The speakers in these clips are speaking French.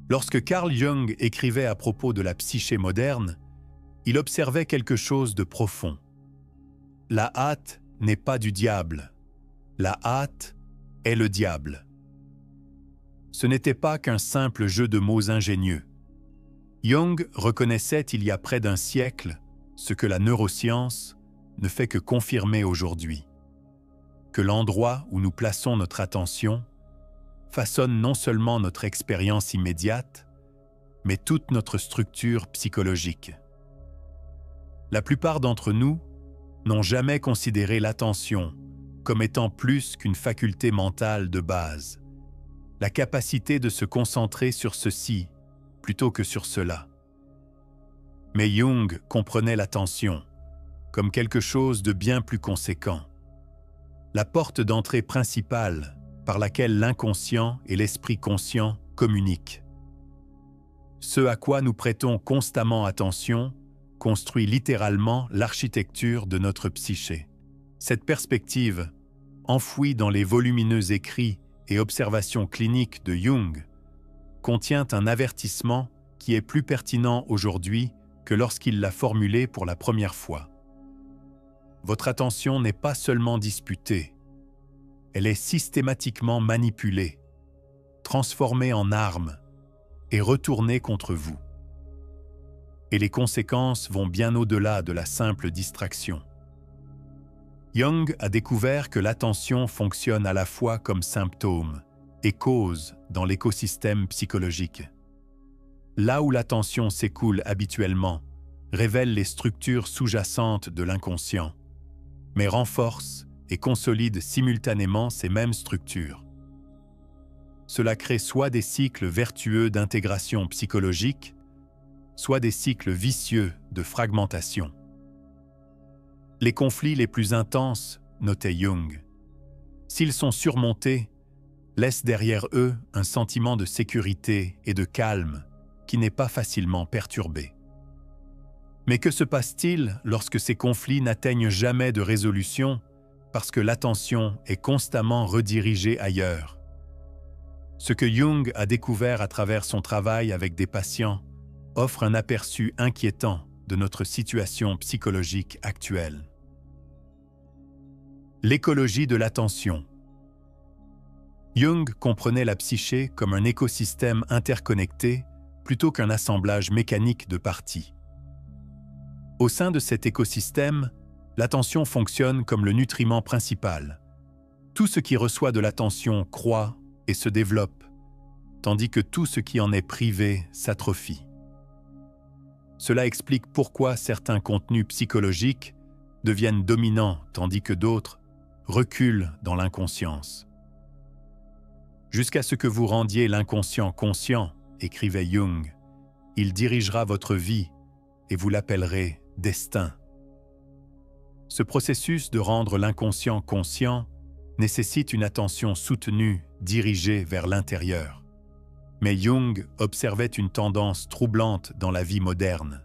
Lorsque Carl Jung écrivait à propos de la psyché moderne, il observait quelque chose de profond. La hâte n'est pas du diable. La hâte est le diable. Ce n'était pas qu'un simple jeu de mots ingénieux. Jung reconnaissait il y a près d'un siècle ce que la neuroscience ne fait que confirmer aujourd'hui, que l'endroit où nous plaçons notre attention façonne non seulement notre expérience immédiate, mais toute notre structure psychologique. La plupart d'entre nous n'ont jamais considéré l'attention comme étant plus qu'une faculté mentale de base, la capacité de se concentrer sur ceci plutôt que sur cela. Mais Jung comprenait l'attention comme quelque chose de bien plus conséquent, la porte d'entrée principale par laquelle l'inconscient et l'esprit conscient communiquent. Ce à quoi nous prêtons constamment attention construit littéralement l'architecture de notre psyché. Cette perspective, enfouie dans les volumineux écrits et observations cliniques de Jung, contient un avertissement qui est plus pertinent aujourd'hui que lorsqu'il l'a formulé pour la première fois. Votre attention n'est pas seulement disputée, elle est systématiquement manipulée, transformée en arme et retournée contre vous. Et les conséquences vont bien au-delà de la simple distraction. Jung a découvert que l'attention fonctionne à la fois comme symptôme et cause dans l'écosystème psychologique. Là où l'attention s'écoule habituellement, révèle les structures sous-jacentes de l'inconscient, mais renforce et consolide simultanément ces mêmes structures. Cela crée soit des cycles vertueux d'intégration psychologique, soit des cycles vicieux de fragmentation. Les conflits les plus intenses, notait Jung, s'ils sont surmontés, laissent derrière eux un sentiment de sécurité et de calme qui n'est pas facilement perturbé. Mais que se passe-t-il lorsque ces conflits n'atteignent jamais de résolution parce que l'attention est constamment redirigée ailleurs? Ce que Jung a découvert à travers son travail avec des patients offre un aperçu inquiétant de notre situation psychologique actuelle. L'écologie de l'attention. Jung comprenait la psyché comme un écosystème interconnecté plutôt qu'un assemblage mécanique de parties. Au sein de cet écosystème, l'attention fonctionne comme le nutriment principal. Tout ce qui reçoit de l'attention croît et se développe, tandis que tout ce qui en est privé s'atrophie. Cela explique pourquoi certains contenus psychologiques deviennent dominants tandis que d'autres reculent dans l'inconscience. Jusqu'à ce que vous rendiez l'inconscient conscient, écrivait Jung, il dirigera votre vie et vous l'appellerez destin. Ce processus de rendre l'inconscient conscient nécessite une attention soutenue, dirigée vers l'intérieur. Mais Jung observait une tendance troublante dans la vie moderne.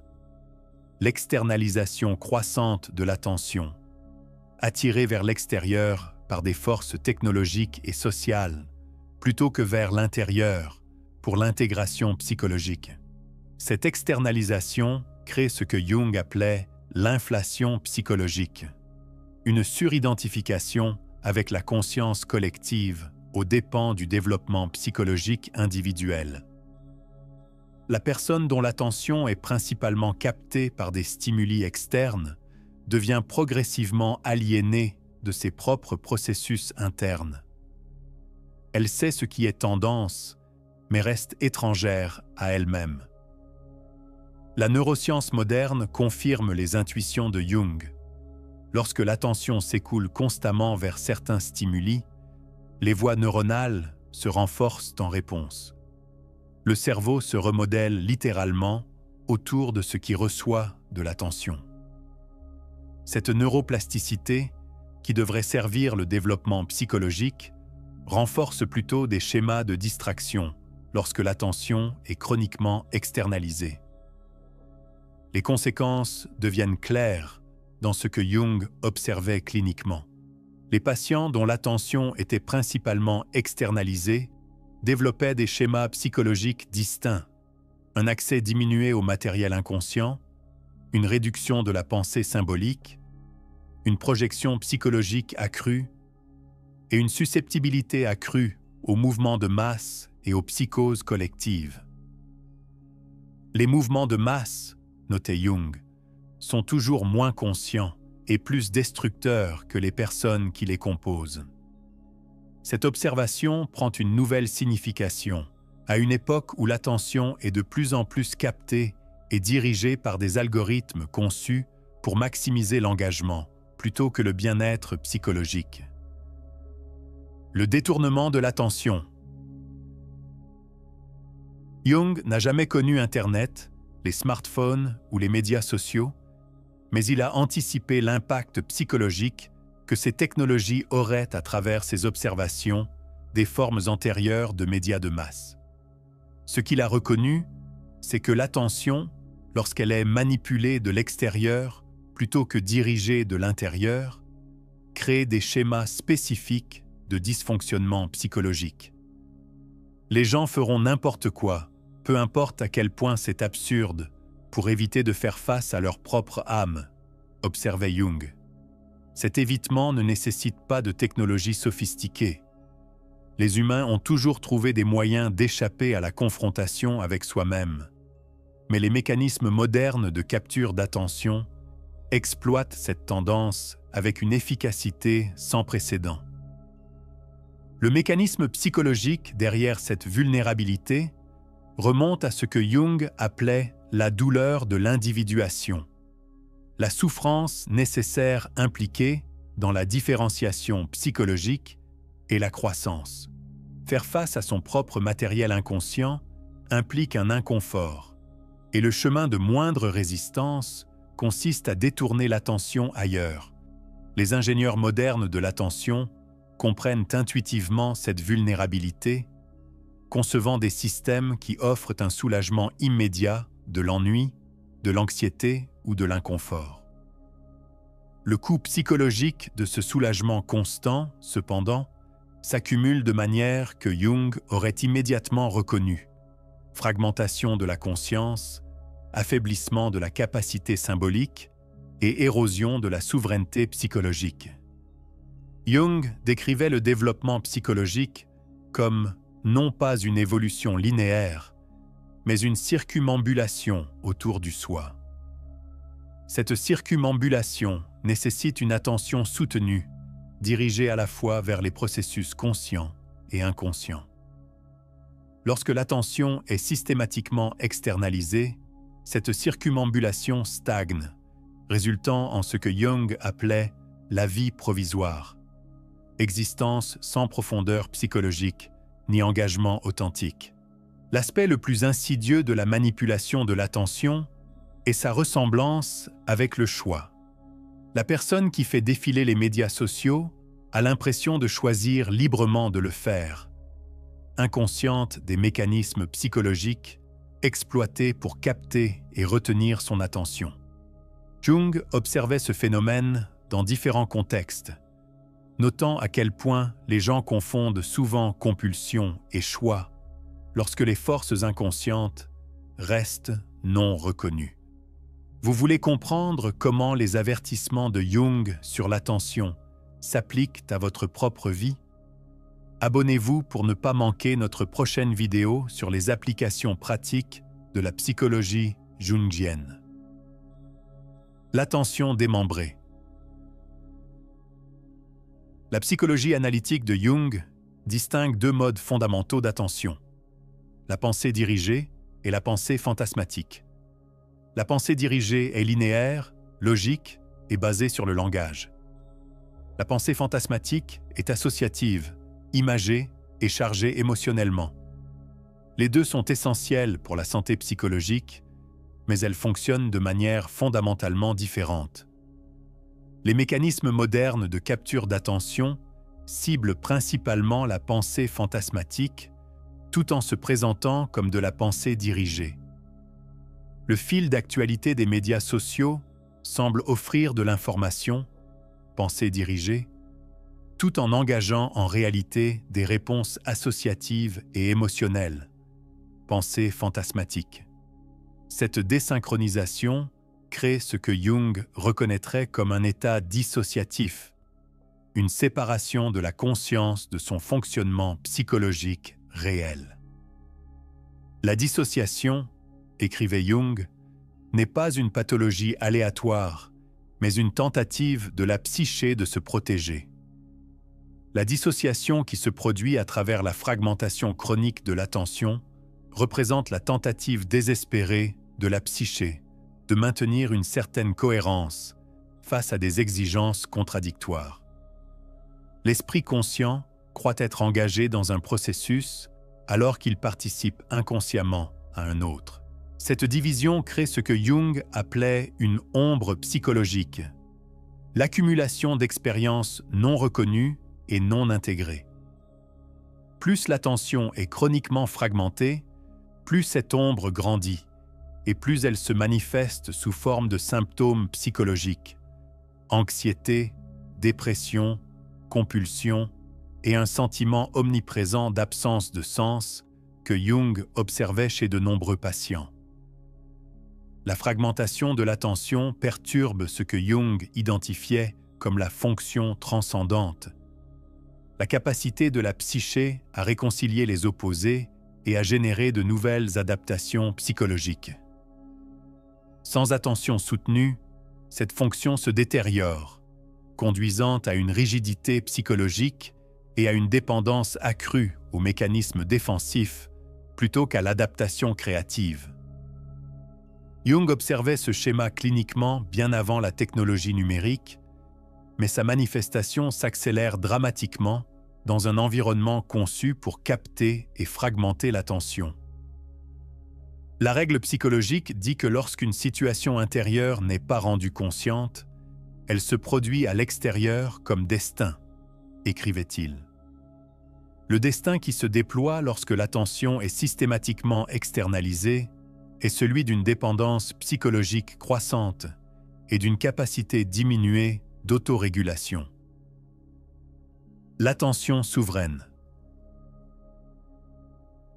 L'externalisation croissante de l'attention, attirée vers l'extérieur par des forces technologiques et sociales, plutôt que vers l'intérieur pour l'intégration psychologique. Cette externalisation crée ce que Jung appelait l'inflation psychologique, une suridentification avec la conscience collective aux dépens du développement psychologique individuel. La personne dont l'attention est principalement captée par des stimuli externes devient progressivement aliénée de ses propres processus internes. Elle sait ce qui est tendance, mais reste étrangère à elle-même. La neuroscience moderne confirme les intuitions de Jung. Lorsque l'attention s'écoule constamment vers certains stimuli, les voies neuronales se renforcent en réponse. Le cerveau se remodèle littéralement autour de ce qui reçoit de l'attention. Cette neuroplasticité, qui devrait servir le développement psychologique, renforce plutôt des schémas de distraction lorsque l'attention est chroniquement externalisée. Les conséquences deviennent claires dans ce que Jung observait cliniquement. Les patients dont l'attention était principalement externalisée développait des schémas psychologiques distincts, un accès diminué au matériel inconscient, une réduction de la pensée symbolique, une projection psychologique accrue et une susceptibilité accrue aux mouvements de masse et aux psychoses collectives. Les mouvements de masse, notait Jung, sont toujours moins conscients et plus destructeurs que les personnes qui les composent. Cette observation prend une nouvelle signification à une époque où l'attention est de plus en plus captée et dirigée par des algorithmes conçus pour maximiser l'engagement plutôt que le bien-être psychologique. Le détournement de l'attention. Jung n'a jamais connu Internet, les smartphones ou les médias sociaux, mais il a anticipé l'impact psychologique que ces technologies auraient à travers ses observations des formes antérieures de médias de masse. Ce qu'il a reconnu, c'est que l'attention, lorsqu'elle est manipulée de l'extérieur plutôt que dirigée de l'intérieur, crée des schémas spécifiques de dysfonctionnement psychologique. Les gens feront n'importe quoi, peu importe à quel point c'est absurde, pour éviter de faire face à leur propre âme, observait Jung. Cet évitement ne nécessite pas de technologie sophistiquée. Les humains ont toujours trouvé des moyens d'échapper à la confrontation avec soi-même. Mais les mécanismes modernes de capture d'attention exploitent cette tendance avec une efficacité sans précédent. Le mécanisme psychologique derrière cette vulnérabilité remonte à ce que Jung appelait la douleur de l'individuation, la souffrance nécessaire impliquée dans la différenciation psychologique et la croissance. Faire face à son propre matériel inconscient implique un inconfort, et le chemin de moindre résistance consiste à détourner l'attention ailleurs. Les ingénieurs modernes de l'attention comprennent intuitivement cette vulnérabilité, concevant des systèmes qui offrent un soulagement immédiat de l'ennui, de l'anxiété ou de l'inconfort. Le coût psychologique de ce soulagement constant, cependant, s'accumule de manière que Jung aurait immédiatement reconnu. Fragmentation de la conscience, affaiblissement de la capacité symbolique et érosion de la souveraineté psychologique. Jung décrivait le développement psychologique comme non pas une évolution linéaire, mais une circumambulation autour du soi. Cette circumambulation nécessite une attention soutenue, dirigée à la fois vers les processus conscients et inconscients. Lorsque l'attention est systématiquement externalisée, cette circumambulation stagne, résultant en ce que Jung appelait la vie provisoire, existence sans profondeur psychologique ni engagement authentique. L'aspect le plus insidieux de la manipulation de l'attention est sa ressemblance avec le choix. La personne qui fait défiler les médias sociaux a l'impression de choisir librement de le faire, inconsciente des mécanismes psychologiques exploités pour capter et retenir son attention. Jung observait ce phénomène dans différents contextes, notant à quel point les gens confondent souvent compulsion et choix lorsque les forces inconscientes restent non reconnues. Vous voulez comprendre comment les avertissements de Jung sur l'attention s'appliquent à votre propre vie? Abonnez-vous pour ne pas manquer notre prochaine vidéo sur les applications pratiques de la psychologie jungienne. L'attention démembrée. La psychologie analytique de Jung distingue deux modes fondamentaux d'attention, la pensée dirigée et la pensée fantasmatique. La pensée dirigée est linéaire, logique et basée sur le langage. La pensée fantasmatique est associative, imagée et chargée émotionnellement. Les deux sont essentiels pour la santé psychologique, mais elles fonctionnent de manière fondamentalement différente. Les mécanismes modernes de capture d'attention ciblent principalement la pensée fantasmatique, tout en se présentant comme de la pensée dirigée. Le fil d'actualité des médias sociaux semble offrir de l'information, pensée dirigée, tout en engageant en réalité des réponses associatives et émotionnelles, pensée fantasmatique. Cette désynchronisation crée ce que Jung reconnaîtrait comme un état dissociatif, une séparation de la conscience de son fonctionnement psychologique réel. La dissociation, écrivait Jung, n'est pas une pathologie aléatoire, mais une tentative de la psyché de se protéger. La dissociation qui se produit à travers la fragmentation chronique de l'attention représente la tentative désespérée de la psyché de maintenir une certaine cohérence face à des exigences contradictoires. L'esprit conscient croit être engagé dans un processus alors qu'il participe inconsciemment à un autre. Cette division crée ce que Jung appelait une ombre psychologique, l'accumulation d'expériences non reconnues et non intégrées. Plus l'attention est chroniquement fragmentée, plus cette ombre grandit et plus elle se manifeste sous forme de symptômes psychologiques, anxiété, dépression, compulsion et un sentiment omniprésent d'absence de sens que Jung observait chez de nombreux patients. La fragmentation de l'attention perturbe ce que Jung identifiait comme la fonction transcendante, la capacité de la psyché à réconcilier les opposés et à générer de nouvelles adaptations psychologiques. Sans attention soutenue, cette fonction se détériore, conduisant à une rigidité psychologique et à une dépendance accrue aux mécanismes défensifs plutôt qu'à l'adaptation créative. Jung observait ce schéma cliniquement bien avant la technologie numérique, mais sa manifestation s'accélère dramatiquement dans un environnement conçu pour capter et fragmenter l'attention. La règle psychologique dit que lorsqu'une situation intérieure n'est pas rendue consciente, elle se produit à l'extérieur comme destin, écrivait-il. Le destin qui se déploie lorsque l'attention est systématiquement externalisée est celui d'une dépendance psychologique croissante et d'une capacité diminuée d'autorégulation. L'attention souveraine.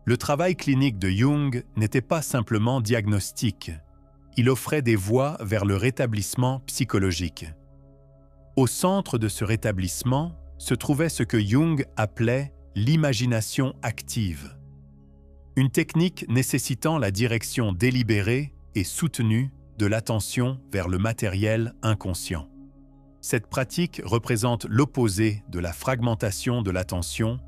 Le travail clinique de Jung n'était pas simplement diagnostique, il offrait des voies vers le rétablissement psychologique. Au centre de ce rétablissement se trouvait ce que Jung appelait l'imagination active, une technique nécessitant la direction délibérée et soutenue de l'attention vers le matériel inconscient. Cette pratique représente l'opposé de la fragmentation de l'attention,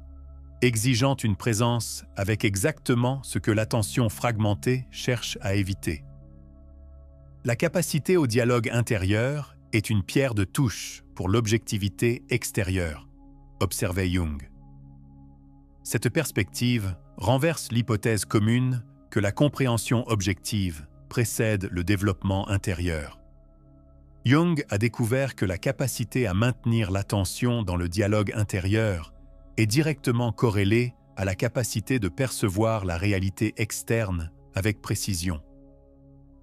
exigeant une présence avec exactement ce que l'attention fragmentée cherche à éviter. La capacité au dialogue intérieur est une pierre de touche pour l'objectivité extérieure, observait Jung. Cette perspective renverse l'hypothèse commune que la compréhension objective précède le développement intérieur. Jung a découvert que la capacité à maintenir l'attention dans le dialogue intérieur est directement corrélée à la capacité de percevoir la réalité externe avec précision.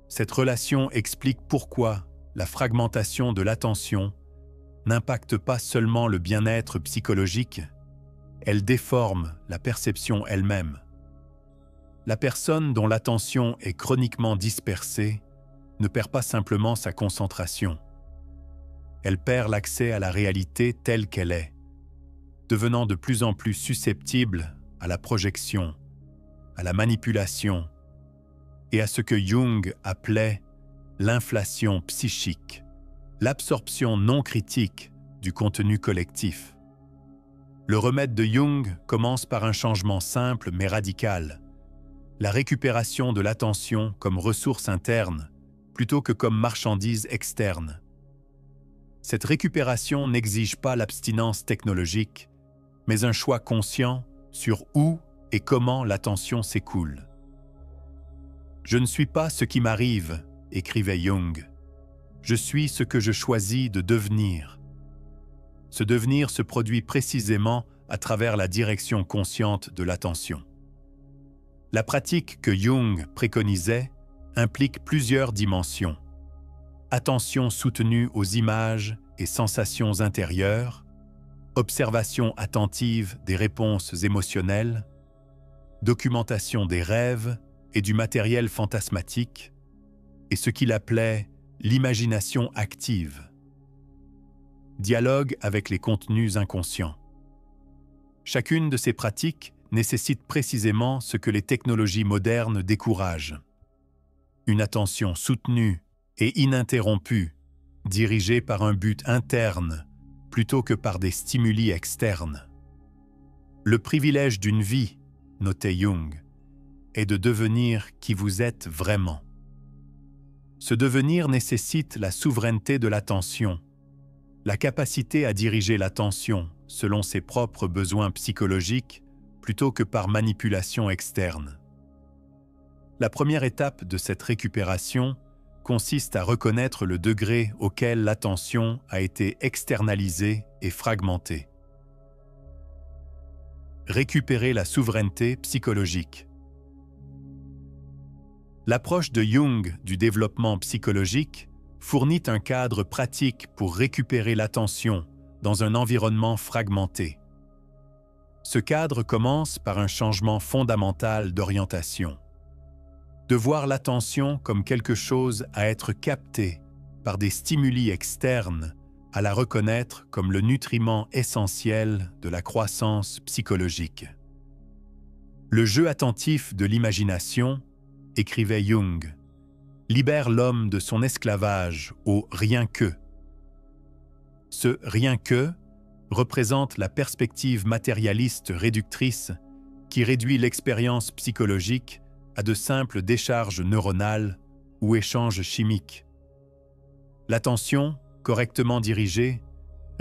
Cette relation explique pourquoi la fragmentation de l'attention n'impacte pas seulement le bien-être psychologique, elle déforme la perception elle-même. La personne dont l'attention est chroniquement dispersée ne perd pas simplement sa concentration. Elle perd l'accès à la réalité telle qu'elle est, devenant de plus en plus susceptible à la projection, à la manipulation et à ce que Jung appelait l'inflation psychique, l'absorption non critique du contenu collectif. Le remède de Jung commence par un changement simple mais radical, la récupération de l'attention comme ressource interne plutôt que comme marchandise externe. Cette récupération n'exige pas l'abstinence technologique, mais un choix conscient sur où et comment l'attention s'écoule. « Je ne suis pas ce qui m'arrive », écrivait Jung. « Je suis ce que je choisis de devenir. » Ce devenir se produit précisément à travers la direction consciente de l'attention. La pratique que Jung préconisait implique plusieurs dimensions. Attention soutenue aux images et sensations intérieures, observation attentive des réponses émotionnelles, documentation des rêves et du matériel fantasmatique, et ce qu'il appelait l'imagination active. Dialogue avec les contenus inconscients. Chacune de ces pratiques nécessite précisément ce que les technologies modernes découragent. Une attention soutenue et ininterrompue, dirigée par un but interne plutôt que par des stimuli externes. Le privilège d'une vie, notait Jung, est de devenir qui vous êtes vraiment. Ce devenir nécessite la souveraineté de l'attention, la capacité à diriger l'attention selon ses propres besoins psychologiques plutôt que par manipulation externe. La première étape de cette récupération consiste à reconnaître le degré auquel l'attention a été externalisée et fragmentée. Récupérer la souveraineté psychologique. L'approche de Jung du développement psychologique fournit un cadre pratique pour récupérer l'attention dans un environnement fragmenté. Ce cadre commence par un changement fondamental d'orientation. De voir l'attention comme quelque chose à être capté par des stimuli externes, à la reconnaître comme le nutriment essentiel de la croissance psychologique. Le jeu attentif de l'imagination, écrivait Jung, libère l'homme de son esclavage au « rien que ». Ce « rien que » représente la perspective matérialiste réductrice qui réduit l'expérience psychologique à de simples décharges neuronales ou échanges chimiques. L'attention, correctement dirigée,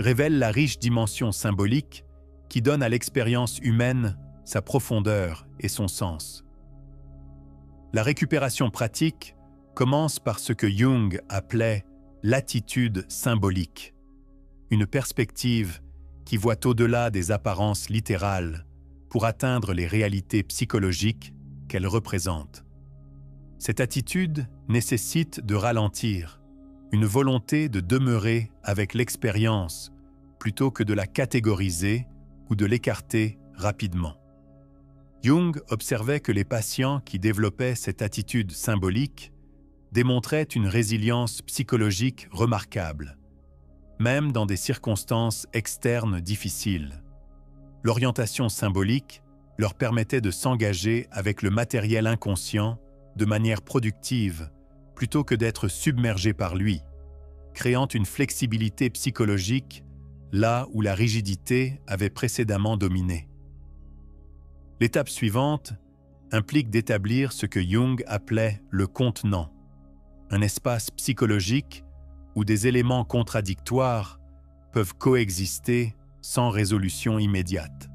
révèle la riche dimension symbolique qui donne à l'expérience humaine sa profondeur et son sens. La récupération pratique commence par ce que Jung appelait l'attitude symbolique, une perspective qui voit au-delà des apparences littérales pour atteindre les réalités psychologiques qu'elle représente. Cette attitude nécessite de ralentir, une volonté de demeurer avec l'expérience plutôt que de la catégoriser ou de l'écarter rapidement. Jung observait que les patients qui développaient cette attitude symbolique démontraient une résilience psychologique remarquable, même dans des circonstances externes difficiles. L'orientation symbolique leur permettait de s'engager avec le matériel inconscient de manière productive plutôt que d'être submergés par lui, créant une flexibilité psychologique là où la rigidité avait précédemment dominé. L'étape suivante implique d'établir ce que Jung appelait le contenant, un espace psychologique où des éléments contradictoires peuvent coexister sans résolution immédiate.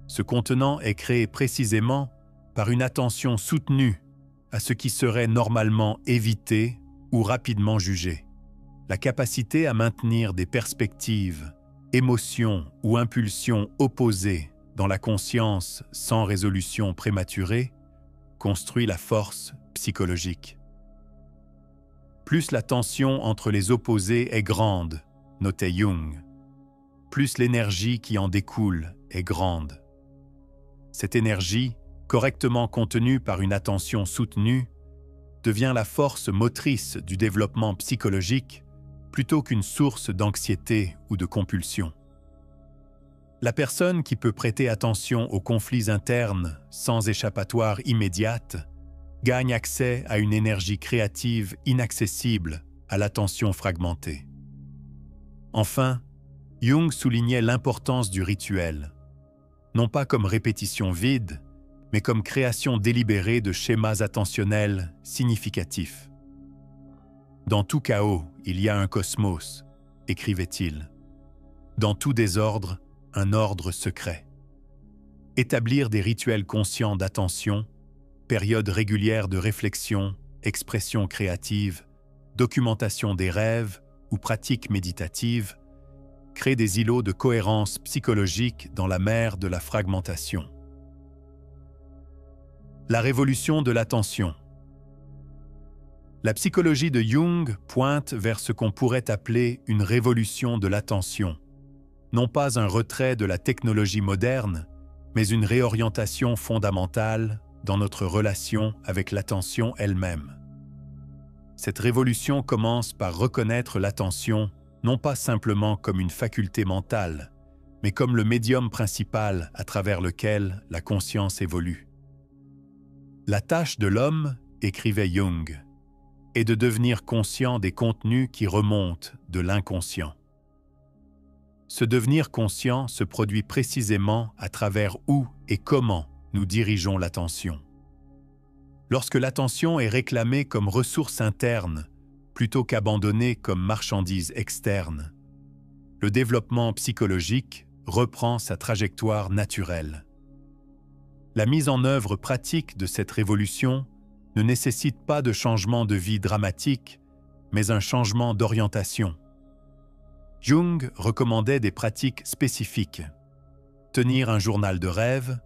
Ce contenant est créé précisément par une attention soutenue à ce qui serait normalement évité ou rapidement jugé. La capacité à maintenir des perspectives, émotions ou impulsions opposées dans la conscience sans résolution prématurée construit la force psychologique. Plus la tension entre les opposés est grande, notait Jung, plus l'énergie qui en découle est grande. Cette énergie, correctement contenue par une attention soutenue, devient la force motrice du développement psychologique plutôt qu'une source d'anxiété ou de compulsion. La personne qui peut prêter attention aux conflits internes sans échappatoire immédiate gagne accès à une énergie créative inaccessible à l'attention fragmentée. Enfin, Jung soulignait l'importance du rituel, non pas comme répétition vide, mais comme création délibérée de schémas attentionnels significatifs. Dans tout chaos, il y a un cosmos, écrivait-il. Dans tout désordre, un ordre secret. Établir des rituels conscients d'attention, périodes régulières de réflexion, expression créative, documentation des rêves ou pratiques méditatives, crée des îlots de cohérence psychologique dans la mer de la fragmentation. La révolution de l'attention. La psychologie de Jung pointe vers ce qu'on pourrait appeler une révolution de l'attention, non pas un retrait de la technologie moderne, mais une réorientation fondamentale dans notre relation avec l'attention elle-même. Cette révolution commence par reconnaître l'attention non pas simplement comme une faculté mentale, mais comme le médium principal à travers lequel la conscience évolue. La tâche de l'homme, écrivait Jung, est de devenir conscient des contenus qui remontent de l'inconscient. Ce devenir conscient se produit précisément à travers où et comment nous dirigeons l'attention. Lorsque l'attention est réclamée comme ressource interne plutôt qu'abandonnée comme marchandise externe, le développement psychologique reprend sa trajectoire naturelle. La mise en œuvre pratique de cette révolution ne nécessite pas de changement de vie dramatique, mais un changement d'orientation. Jung recommandait des pratiques spécifiques. Tenir un journal de rêve,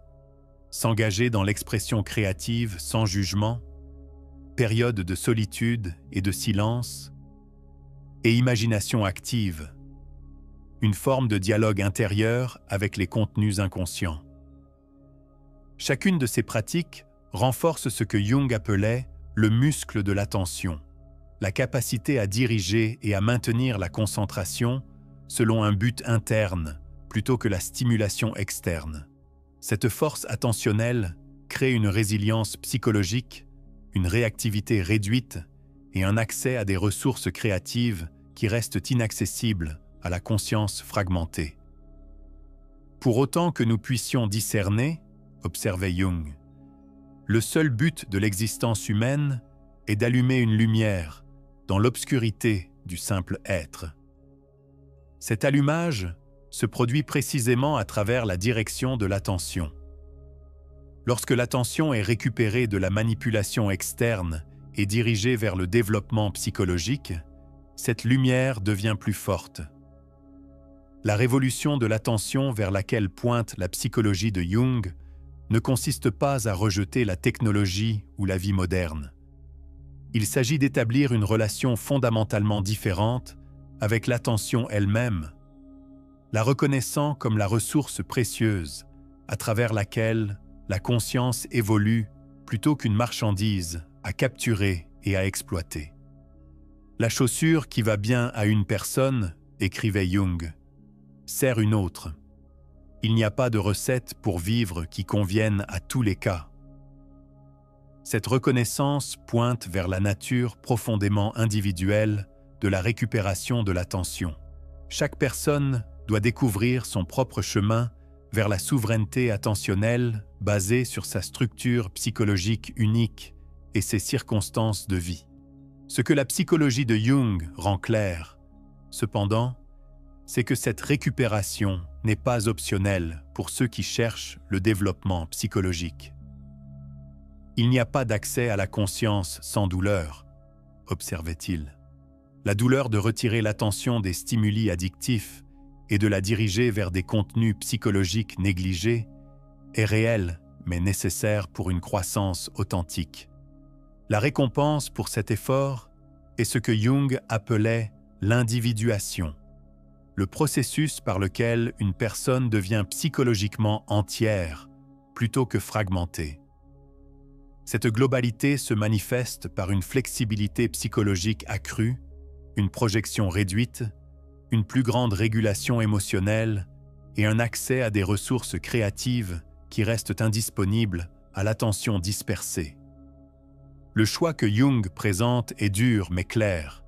s'engager dans l'expression créative sans jugement, période de solitude et de silence, et imagination active, une forme de dialogue intérieur avec les contenus inconscients. Chacune de ces pratiques renforce ce que Jung appelait le muscle de l'attention, la capacité à diriger et à maintenir la concentration selon un but interne plutôt que la stimulation externe. Cette force attentionnelle crée une résilience psychologique, une réactivité réduite et un accès à des ressources créatives qui restent inaccessibles à la conscience fragmentée. Pour autant que nous puissions discerner, observait Jung, le seul but de l'existence humaine est d'allumer une lumière dans l'obscurité du simple être. Cet allumage se produit précisément à travers la direction de l'attention. Lorsque l'attention est récupérée de la manipulation externe et dirigée vers le développement psychologique, cette lumière devient plus forte. La révolution de l'attention vers laquelle pointe la psychologie de Jung ne consiste pas à rejeter la technologie ou la vie moderne. Il s'agit d'établir une relation fondamentalement différente avec l'attention elle-même, la reconnaissant comme la ressource précieuse à travers laquelle la conscience évolue plutôt qu'une marchandise à capturer et à exploiter. La chaussure qui va bien à une personne, écrivait Jung, sert une autre. Il n'y a pas de recette pour vivre qui convienne à tous les cas. Cette reconnaissance pointe vers la nature profondément individuelle de la récupération de l'attention. Chaque personne doit découvrir son propre chemin vers la souveraineté attentionnelle basée sur sa structure psychologique unique et ses circonstances de vie. Ce que la psychologie de Jung rend clair, cependant, c'est que cette récupération n'est pas optionnelle pour ceux qui cherchent le développement psychologique. Il n'y a pas d'accès à la conscience sans douleur, observait-il. La douleur de retirer l'attention des stimuli addictifs et de la diriger vers des contenus psychologiques négligés est réelle mais nécessaire pour une croissance authentique. La récompense pour cet effort est ce que Jung appelait l'individuation, le processus par lequel une personne devient psychologiquement entière plutôt que fragmentée. Cette globalité se manifeste par une flexibilité psychologique accrue, une projection réduite, une plus grande régulation émotionnelle et un accès à des ressources créatives qui restent indisponibles à l'attention dispersée. Le choix que Jung présente est dur mais clair.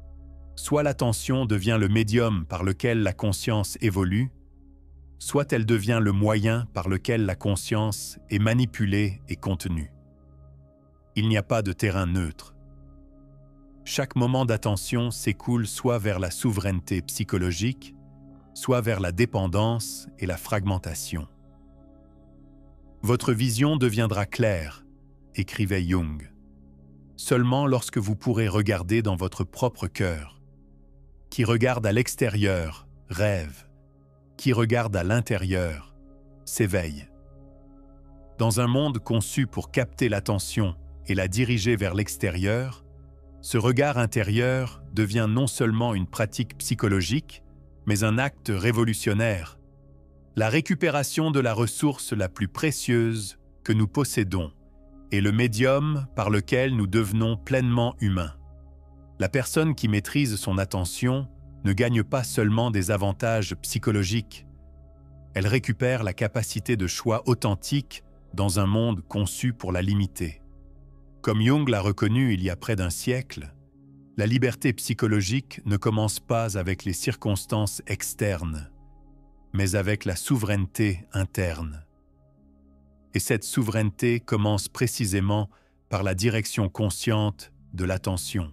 Soit l'attention devient le médium par lequel la conscience évolue, soit elle devient le moyen par lequel la conscience est manipulée et contenue. Il n'y a pas de terrain neutre. Chaque moment d'attention s'écoule soit vers la souveraineté psychologique, soit vers la dépendance et la fragmentation. Votre vision deviendra claire, écrivait Jung, seulement lorsque vous pourrez regarder dans votre propre cœur. Qui regarde à l'extérieur rêve, qui regarde à l'intérieur s'éveille. Dans un monde conçu pour capter l'attention et la diriger vers l'extérieur, ce regard intérieur devient non seulement une pratique psychologique, mais un acte révolutionnaire La récupération de la ressource la plus précieuse que nous possédons est le médium par lequel nous devenons pleinement humains. La personne qui maîtrise son attention ne gagne pas seulement des avantages psychologiques, elle récupère la capacité de choix authentique dans un monde conçu pour la limiter. Comme Jung l'a reconnu il y a près d'un siècle, la liberté psychologique ne commence pas avec les circonstances externes, mais avec la souveraineté interne. Et cette souveraineté commence précisément par la direction consciente de l'attention.